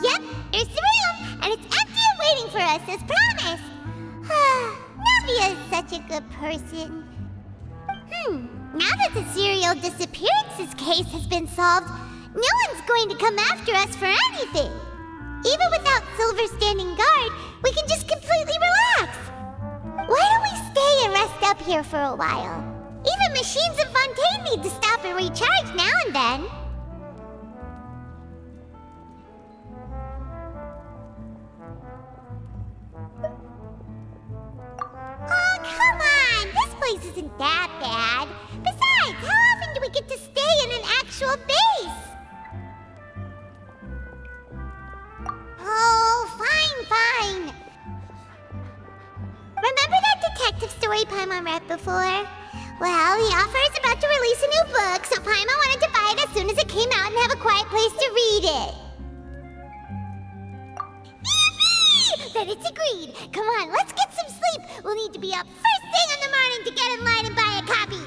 Yep, there's the room, and it's empty and waiting for us as promised. Navia is such a good person. Now that the serial disappearances case has been solved, no one's going to come after us for anything. Even without Silver standing guard, we can just completely relax. Why don't we stay and rest up here for a while? Even machines in Fontaine need to stop and recharge now and then. Oh, come on! This place isn't that bad. Besides, how often do we get to stay in an actual base? Oh, fine. Remember that detective story Paimon read before? Well, the author is about to release a new book, so Paimon wanted to buy it as soon as it came out and have a quiet place to read it. Then it's agreed. Come on, let's get some sleep. We'll need to be up first thing in the morning to get in line and buy a copy.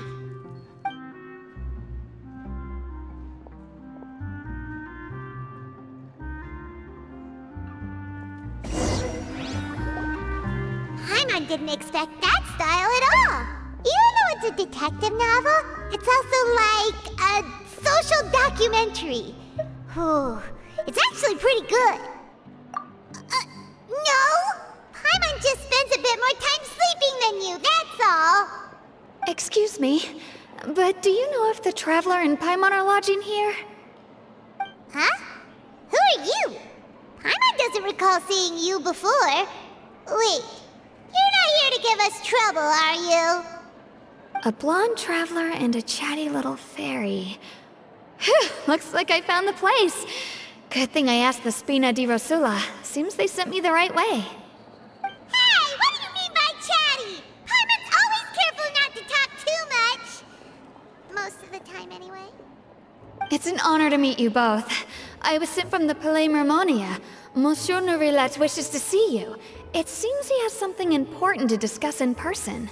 Paimon didn't expect that style at all. Even though it's a detective novel, it's also like a social documentary. It's actually pretty good. No! Paimon just spends a bit more time sleeping than you, that's all. Excuse me, but do you know if the Traveler and Paimon are lodging here? Huh? Who are you? Paimon doesn't recall seeing you before. Wait, you're not here to give us trouble, are you? A blonde traveler and a chatty little fairy. Whew, looks like I found the place. Good thing I asked the Spina di Rosula. Seems they sent me the right way. Hey, what do you mean by chatty? Paimon's always careful not to talk too much. Most of the time, anyway. It's an honor to meet you both. I was sent from the Palais Mermonia. Monsieur Nourillet wishes to see you. It seems he has something important to discuss in person.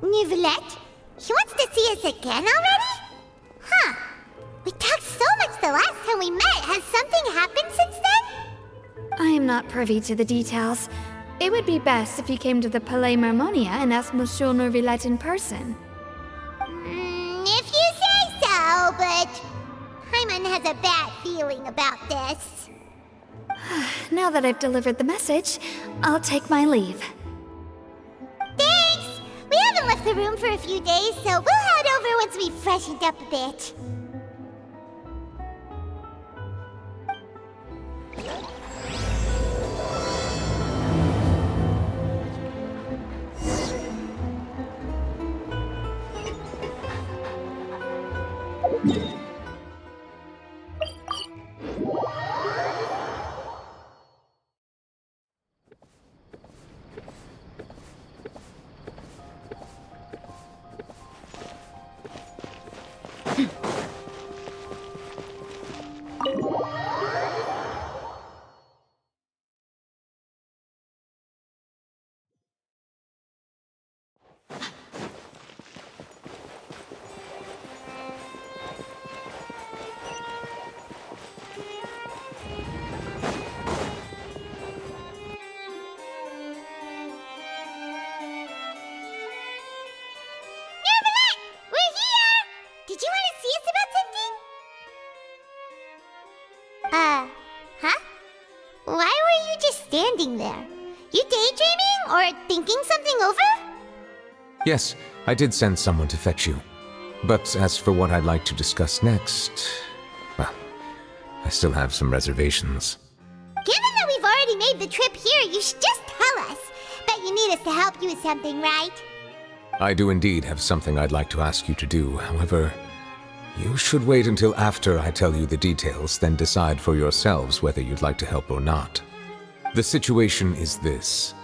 Nourillet? He wants to see us again already? Huh. We talked so much the last time we met. Has something happened since then? I am not privy to the details. It would be best if you came to the Palais Mermonia and asked Monsieur Nourillet in person. If you say so, but Paimon has a bad feeling about this. Now that I've delivered the message, I'll take my leave. Thanks! We haven't left the room for a few days, so we'll head over once we've freshened up a bit. Huh? Why were you just standing there? You daydreaming or thinking something over? Yes, I did send someone to fetch you. But as for what I'd like to discuss next, well, I still have some reservations. Given that we've already made the trip here, you should just tell us. Bet you need us to help you with something, right? I do indeed have something I'd like to ask you to do. However, you should wait until after I tell you the details, then decide for yourselves whether you'd like to help or not. The situation is this.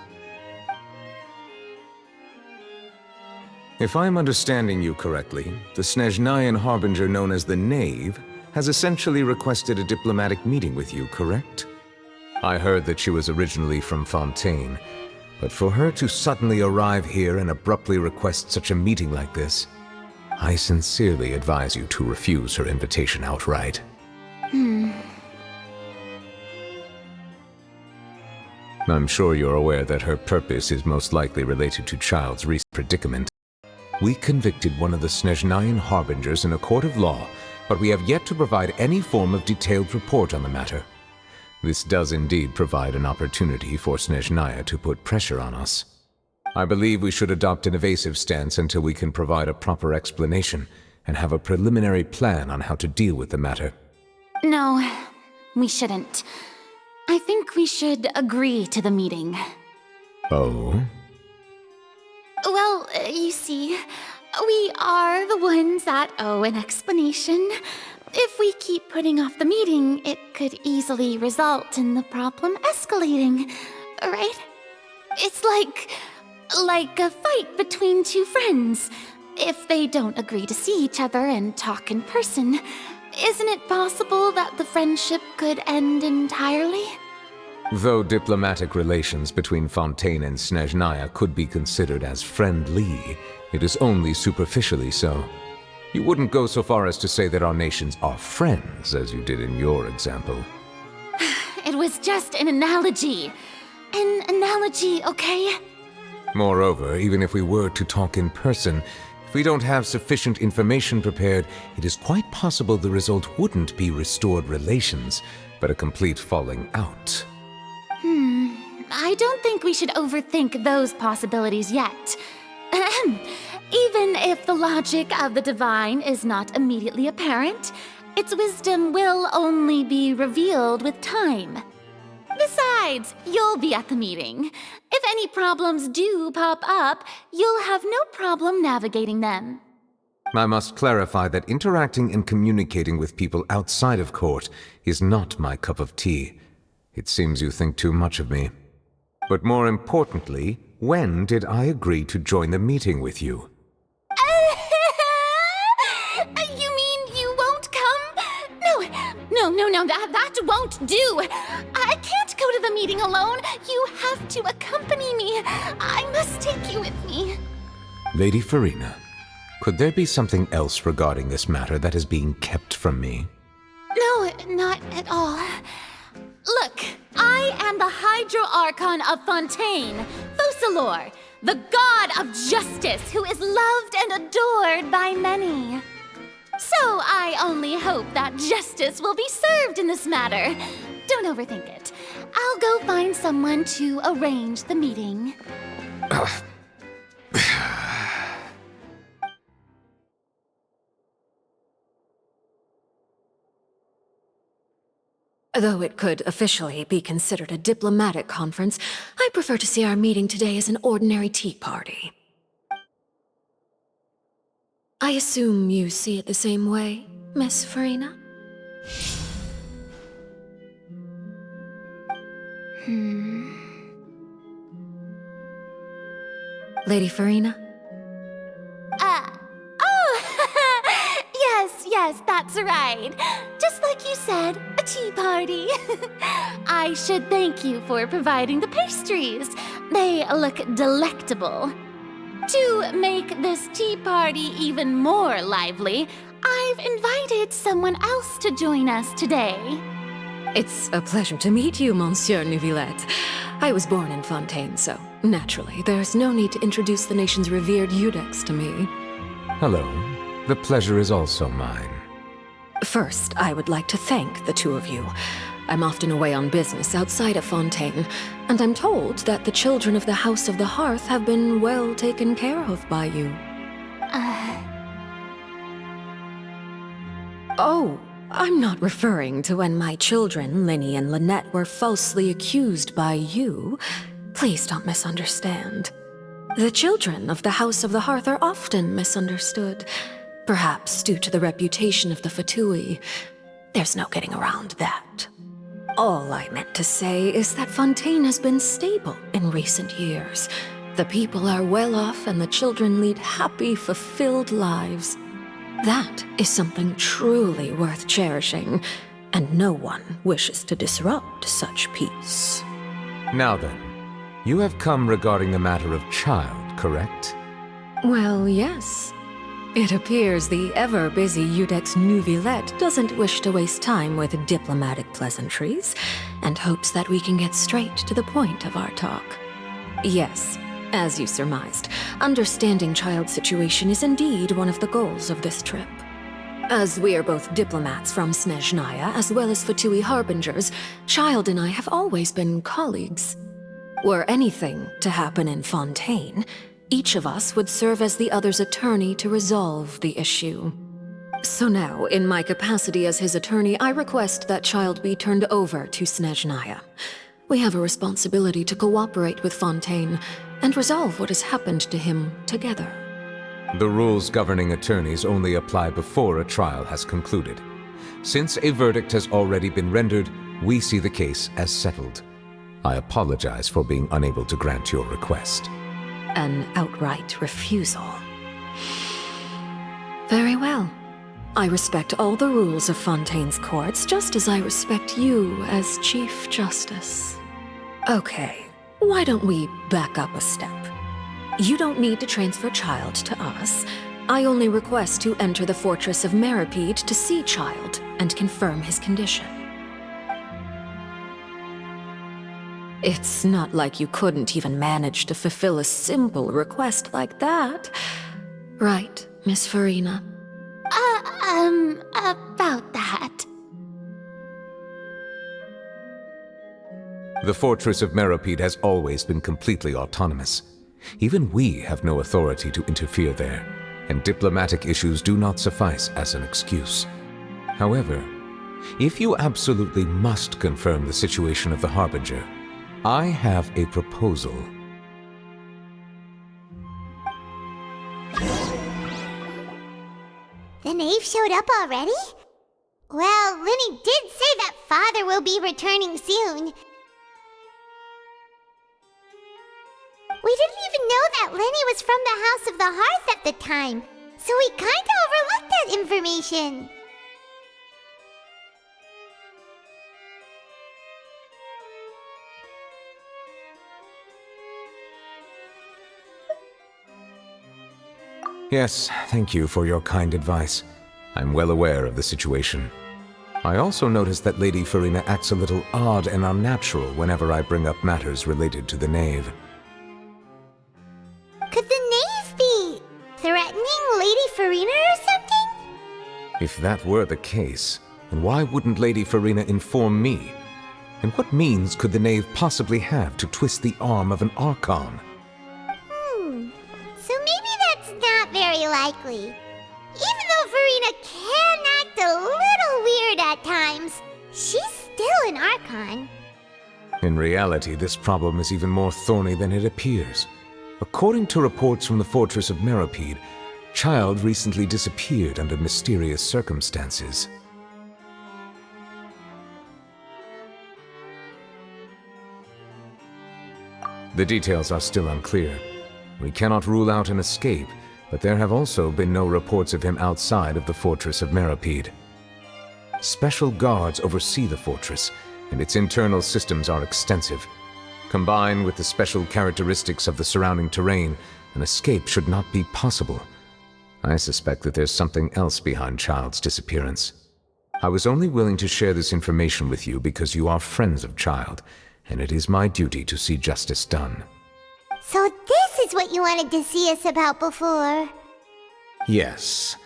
If I'm understanding you correctly, the Snezhnayan harbinger known as the Knave has essentially requested a diplomatic meeting with you, correct? I heard that she was originally from Fontaine, But for her to suddenly arrive here and abruptly request such a meeting like this, I sincerely advise you to refuse her invitation outright. I'm sure you're aware that her purpose is most likely related to Child's recent predicament. We convicted one of the Snezhnayan harbingers in a court of law, but we have yet to provide any form of detailed report on the matter. This does indeed provide an opportunity for Snezhnaya to put pressure on us. I believe we should adopt an evasive stance until we can provide a proper explanation and have a preliminary plan on how to deal with the matter. No, we shouldn't. I think we should agree to the meeting. Oh? Well, you see, we are the ones that owe an explanation. If we keep putting off the meeting, it could easily result in the problem escalating, right? It's like a fight between two friends. If they don't agree to see each other and talk in person, isn't it possible that the friendship could end entirely? Though diplomatic relations between Fontaine and Snezhnaya could be considered as friendly, it is only superficially so. You wouldn't go so far as to say that our nations are friends, as you did in your example. It was just an analogy. An analogy, okay? Moreover, even if we were to talk in person, if we don't have sufficient information prepared, it is quite possible the result wouldn't be restored relations, but a complete falling out. I don't think we should overthink those possibilities yet. Even if the logic of the divine is not immediately apparent, its wisdom will only be revealed with time. Besides, you'll be at the meeting. If any problems do pop up, you'll have no problem navigating them. I must clarify that interacting and communicating with people outside of court is not my cup of tea. It seems you think too much of me. But more importantly, when did I agree to join the meeting with you? You mean you won't come? No, that won't do. I can't go to the meeting alone. You have to accompany me. I must take you with me. Lady Farina, could there be something else regarding this matter that is being kept from me? No, not at all. Look, I am the Hydro-Archon of Fontaine, Focalor, the god of justice who is loved and adored by many. So I only hope that justice will be served in this matter. Don't overthink it. I'll go find someone to arrange the meeting. Though it could officially be considered a diplomatic conference, I prefer to see our meeting today as an ordinary tea party. I assume you see it the same way, Miss Farina? Lady Farina? Yes, that's right. Just like you said, a tea party. I should thank you for providing the pastries. They look delectable. To make this tea party even more lively, I've invited someone else to join us today. It's a pleasure to meet you, Monsieur Neuvillette. I was born in Fontaine, so naturally, there's no need to introduce the nation's revered Eudex to me. Hello. The pleasure is also mine. First, I would like to thank the two of you. I'm often away on business outside of Fontaine, and I'm told that the children of the House of the Hearth have been well taken care of by you. Oh, I'm not referring to when my children, Linny and Lynette, were falsely accused by you. Please don't misunderstand. The children of the House of the Hearth are often misunderstood. Perhaps due to the reputation of the Fatui. There's no getting around that. All I meant to say is that Fontaine has been stable in recent years. The people are well off and the children lead happy, fulfilled lives. That is something truly worth cherishing, and no one wishes to disrupt such peace. Now then, You have come regarding the matter of Child, correct? Well, yes. It appears the ever-busy Judex Neuvillette doesn't wish to waste time with diplomatic pleasantries, and hopes that we can get straight to the point of our talk. Yes, as you surmised, understanding Child's situation is indeed one of the goals of this trip. As we are both diplomats from Snezhnaya as well as Fatui Harbingers, Child and I have always been colleagues. Were anything to happen in Fontaine, each of us would serve as the other's attorney to resolve the issue. So now, in my capacity as his attorney, I request that Child be turned over to Snezhnaya. We have a responsibility to cooperate with Fontaine and resolve what has happened to him together. The rules governing attorneys only apply before a trial has concluded. Since a verdict has already been rendered, we see the case as settled. I apologize for being unable to grant your request. An outright refusal. Very well. I respect all the rules of Fontaine's courts, just as I respect you as Chief Justice. Okay, why don't we back up a step? You don't need to transfer Child to us. I only request to enter the fortress of Meripede to see Child and confirm his condition. It's not like you couldn't even manage to fulfill a simple request like that. Right, Miss Farina? About that. The fortress of Meripede has always been completely autonomous. Even we have no authority to interfere there, and diplomatic issues do not suffice as an excuse. However, if you absolutely must confirm the situation of the Harbinger, I have a proposal. The knave showed up already? Well, Linny did say that Father will be returning soon. We didn't even know that Linny was from the House of the Hearth at the time, so we kinda overlooked that information. Yes, thank you for your kind advice. I'm well aware of the situation. I also noticed that Lady Farina acts a little odd and unnatural whenever I bring up matters related to the knave. Could the knave be threatening Lady Farina or something? If that were the case, then why wouldn't Lady Farina inform me? And what means could the knave possibly have to twist the arm of an Archon? So maybe that's not very likely. Even though Farina can act a little weird at times, she's still an Archon. In reality, this problem is even more thorny than it appears. According to reports from the fortress of Meripede, Child recently disappeared under mysterious circumstances. The details are still unclear. We cannot rule out an escape, but there have also been no reports of him outside of the fortress of Meripede. Special guards oversee the fortress, and its internal systems are extensive. Combined with the special characteristics of the surrounding terrain, an escape should not be possible. I suspect that there's something else behind Child's disappearance. I was only willing to share this information with you because you are friends of Child, and it is my duty to see justice done. So this is what you wanted to see us about before. Yes.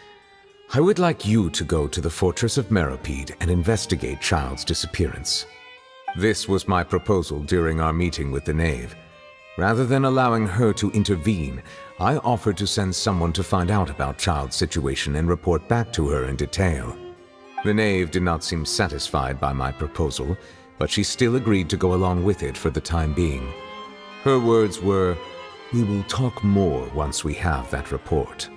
I would like you to go to the fortress of Meripede and investigate Child's disappearance. This was my proposal during our meeting with the knave. Rather than allowing her to intervene, I offered to send someone to find out about Child's situation and report back to her in detail. The knave did not seem satisfied by my proposal, but she still agreed to go along with it for the time being. Her words were, "We will talk more once we have that report."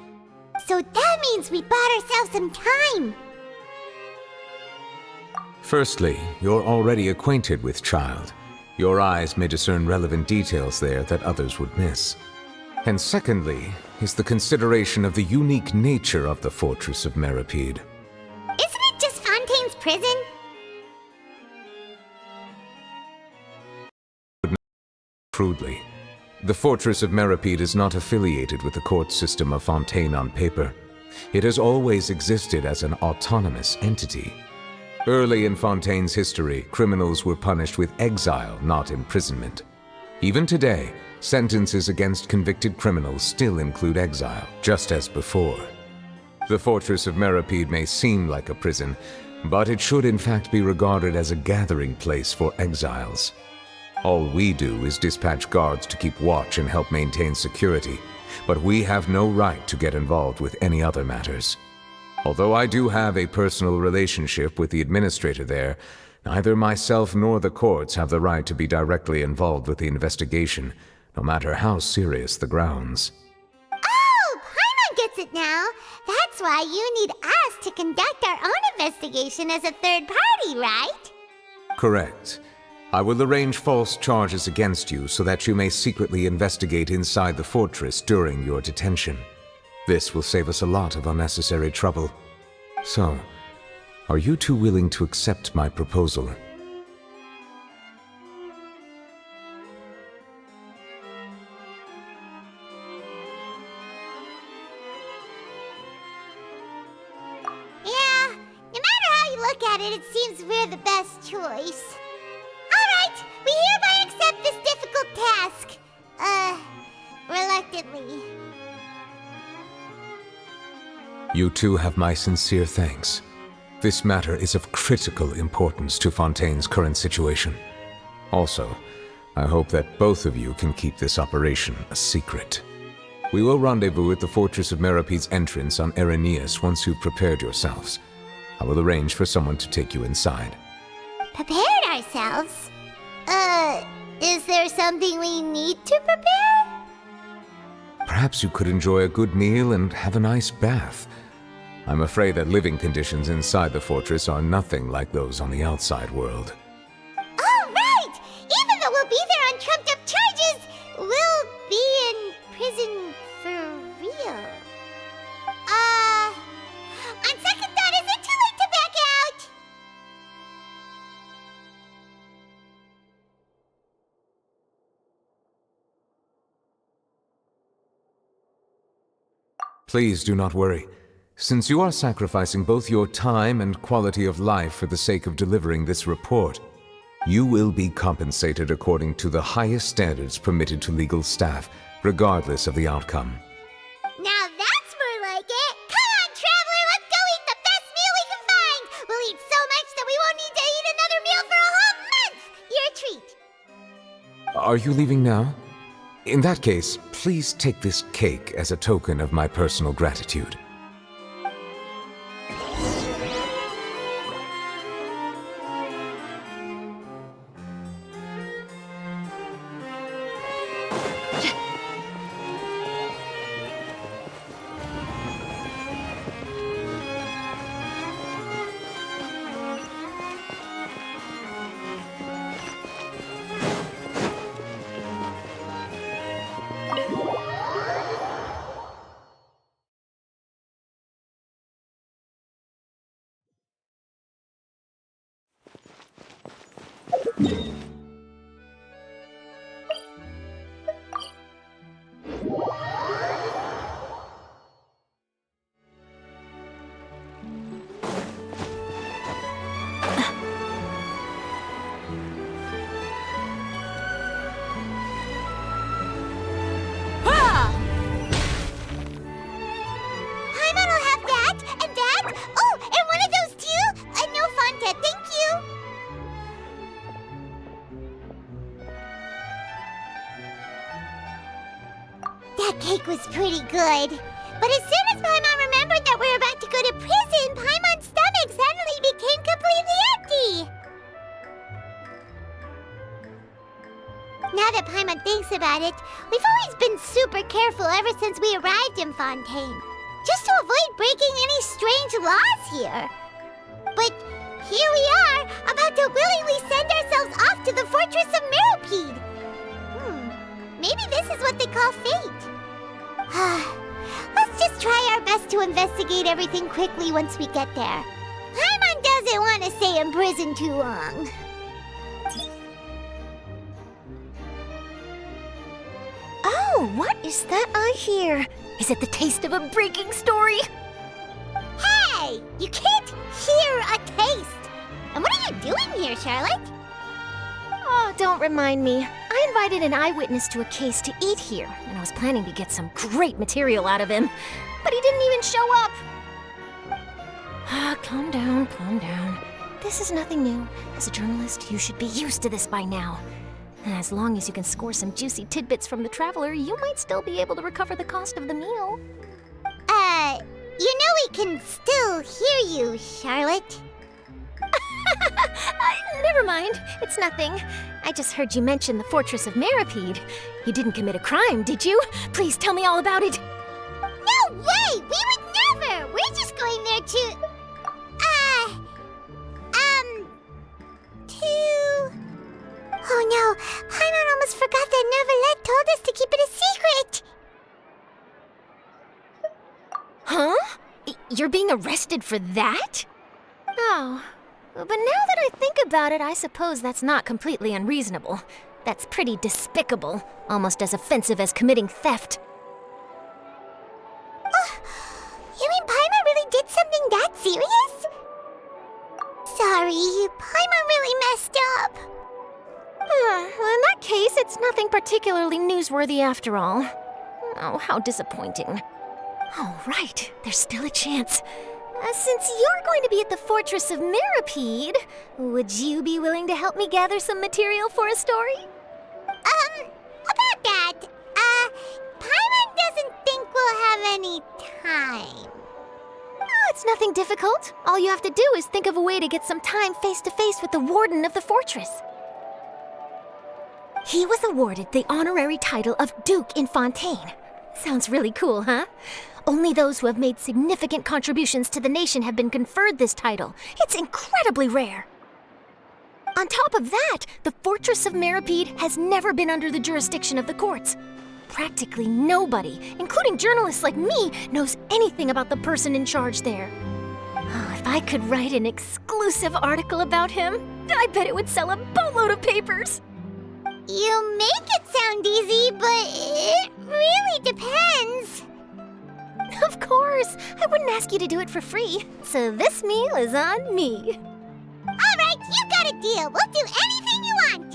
So that means we bought ourselves some time. Firstly, you're already acquainted with Child. Your eyes may discern relevant details there that others would miss. And secondly, is the consideration of the unique nature of the fortress of Meripede. Isn't it just Fontaine's prison? crudely. The Fortress of Meripede is not affiliated with the court system of Fontaine on paper. It has always existed as an autonomous entity. Early in Fontaine's history, criminals were punished with exile, not imprisonment. Even today, sentences against convicted criminals still include exile, just as before. The Fortress of Meripede may seem like a prison, but it should in fact be regarded as a gathering place for exiles. All we do is dispatch guards to keep watch and help maintain security, but we have no right to get involved with any other matters. Although I do have a personal relationship with the administrator there, neither myself nor the courts have the right to be directly involved with the investigation, no matter how serious the grounds. Oh, Paimon gets it now. That's why you need us to conduct our own investigation as a third party, right? Correct. I will arrange false charges against you so that you may secretly investigate inside the fortress during your detention. This will save us a lot of unnecessary trouble. So, are you two willing to accept my proposal? Yeah, no matter how you look at it, it seems we're the best choice. Alright, we hereby accept this difficult task. Reluctantly. You two have my sincere thanks. This matter is of critical importance to Fontaine's current situation. Also, I hope that both of you can keep this operation a secret. We will rendezvous at the Fortress of Meripede's entrance on Erinius once you've prepared yourselves. I will arrange for someone to take you inside. Prepared ourselves? Is there something we need to prepare? Perhaps you could enjoy a good meal and have a nice bath. I'm afraid that living conditions inside the fortress are nothing like those on the outside world. Oh, right! Even though we'll be there on trumped-up charges, we'll be in prison for real. On second thought, is it too late to back out? Please do not worry. Since you are sacrificing both your time and quality of life for the sake of delivering this report, you will be compensated according to the highest standards permitted to legal staff, regardless of the outcome. Now that's more like it! Come on, traveler, let's go eat the best meal we can find! We'll eat so much that we won't need to eat another meal for a whole month! Your treat! Are you leaving now? In that case, please take this cake as a token of my personal gratitude. That cake was pretty good. But as soon as Paimon remembered that we were about to go to prison, Paimon's stomach suddenly became completely empty. Now that Paimon thinks about it, we've always been super careful ever since we arrived in Fontaine. Just to avoid breaking any strange laws here. But here we are, about to willingly send ourselves off to the Fortress of Meripede. Maybe this is what they call fate. Let's just try our best to investigate everything quickly once we get there. Paimon doesn't want to stay in prison too long. Oh, what is that I hear? Is it the taste of a breaking story? Hey! You can't hear a taste! And what are you doing here, Charlotte? Oh, don't remind me. I invited an eyewitness to a case to eat here, and I was planning to get some great material out of him. But he didn't even show up. Ah, calm down, calm down. This is nothing new. As a journalist, you should be used to this by now. And as long as you can score some juicy tidbits from the traveler, you might still be able to recover the cost of the meal. You know we can still hear you, Charlotte. Never mind. It's nothing. I just heard you mention the Fortress of Meripede. You didn't commit a crime, did you? Please tell me all about it. No way! We would never! We're just going there to... Oh no, Paimon almost forgot that Neverlet told us to keep it a secret! Huh? You're being arrested for that? Oh, but now that I think about it, I suppose that's not completely unreasonable. That's pretty despicable, almost as offensive as committing theft. You mean Paimon really did something that serious? Sorry, Paimon really messed up. Well, in that case, it's nothing particularly newsworthy after all. Oh, how disappointing. Oh, right, there's still a chance. Since you're going to be at the Fortress of Meripede, would you be willing to help me gather some material for a story? About that, Paimon doesn't think we'll have any time. Oh, it's nothing difficult. All you have to do is think of a way to get some time face-to-face with the warden of the fortress. He was awarded the honorary title of Duke in Fontaine. Sounds really cool, huh? Only those who have made significant contributions to the nation have been conferred this title. It's incredibly rare. On top of that, the Fortress of Meripede has never been under the jurisdiction of the courts. Practically nobody, including journalists like me, knows anything about the person in charge there. Oh, if I could write an exclusive article about him, I bet it would sell a boatload of papers. You make it sound easy, but it really depends. Of course, I wouldn't ask you to do it for free, so this meal is on me. All right, you got a deal. We'll do anything you want.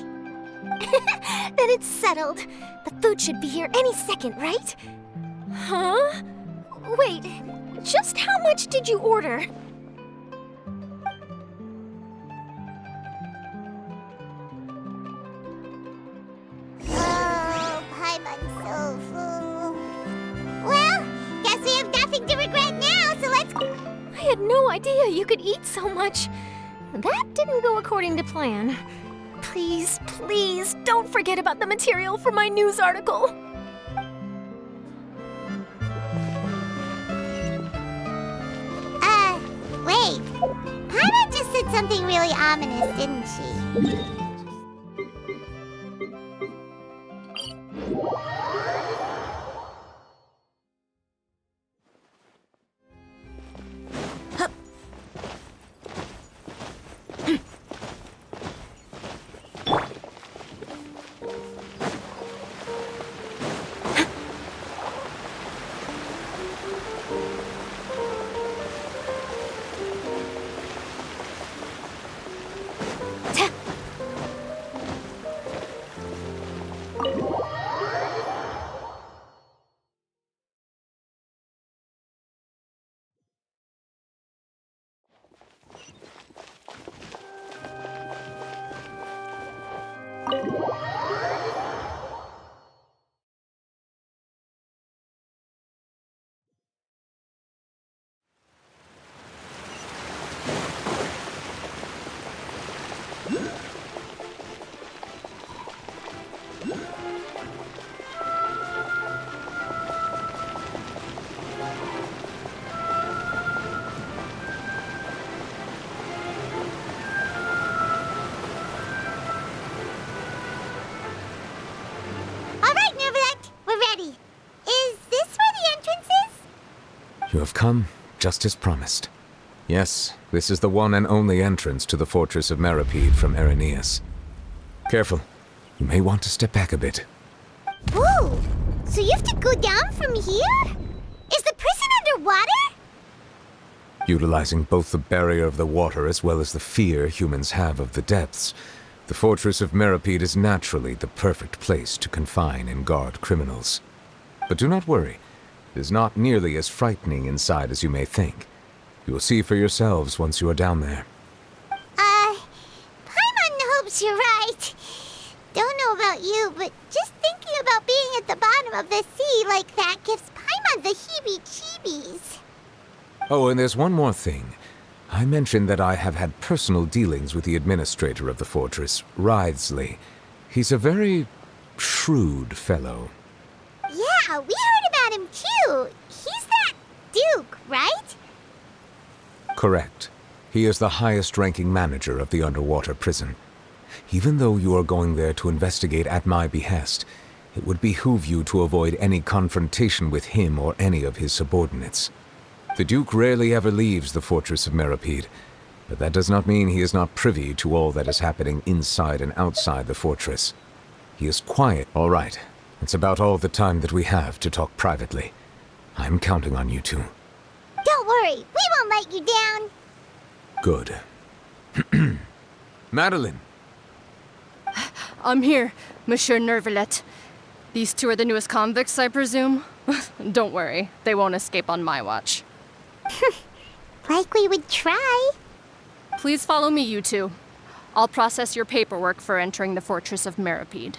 Then it's settled. The food should be here any second, right? Huh? Wait, just how much did you order? Oh, Paimon's so full. Well, guess we have nothing to regret now, so let's... I had no idea you could eat so much. That didn't go according to plan. Please, please, don't forget about the material for my news article. Wait. Paimon just said something really ominous, didn't she? You have come, just as promised. Yes, this is the one and only entrance to the Fortress of Meripede from Araneus. Careful. You may want to step back a bit. Ooh! So you have to go down from here? Is the prison underwater? Utilizing both the barrier of the water as well as the fear humans have of the depths, the fortress of Meripede is naturally the perfect place to confine and guard criminals. But do not worry, it is not nearly as frightening inside as you may think. You will see for yourselves once you are down there. Paimon hopes you're right. Don't know about you, but just thinking about being at the bottom of the sea like that gives Paimon the heebie-jeebies. Oh, and there's one more thing. I mentioned that I have had personal dealings with the administrator of the fortress, Wriothesley. He's a very shrewd fellow. Yeah, we heard about him too. He's that Duke, right? Correct. He is the highest-ranking manager of the underwater prison. Even though you are going there to investigate at my behest, it would behoove you to avoid any confrontation with him or any of his subordinates. The Duke rarely ever leaves the fortress of Meripede, but that does not mean he is not privy to all that is happening inside and outside the fortress. He is quiet. All right, it's about all the time that we have to talk privately. I'm counting on you two. Don't worry, we won't let you down. Good. Madeline! I'm here, Monsieur Nervalet. These two are the newest convicts, I presume? Don't worry, they won't escape on my watch. Like we would try. Please follow me, you two. I'll process your paperwork for entering the Fortress of Meripede.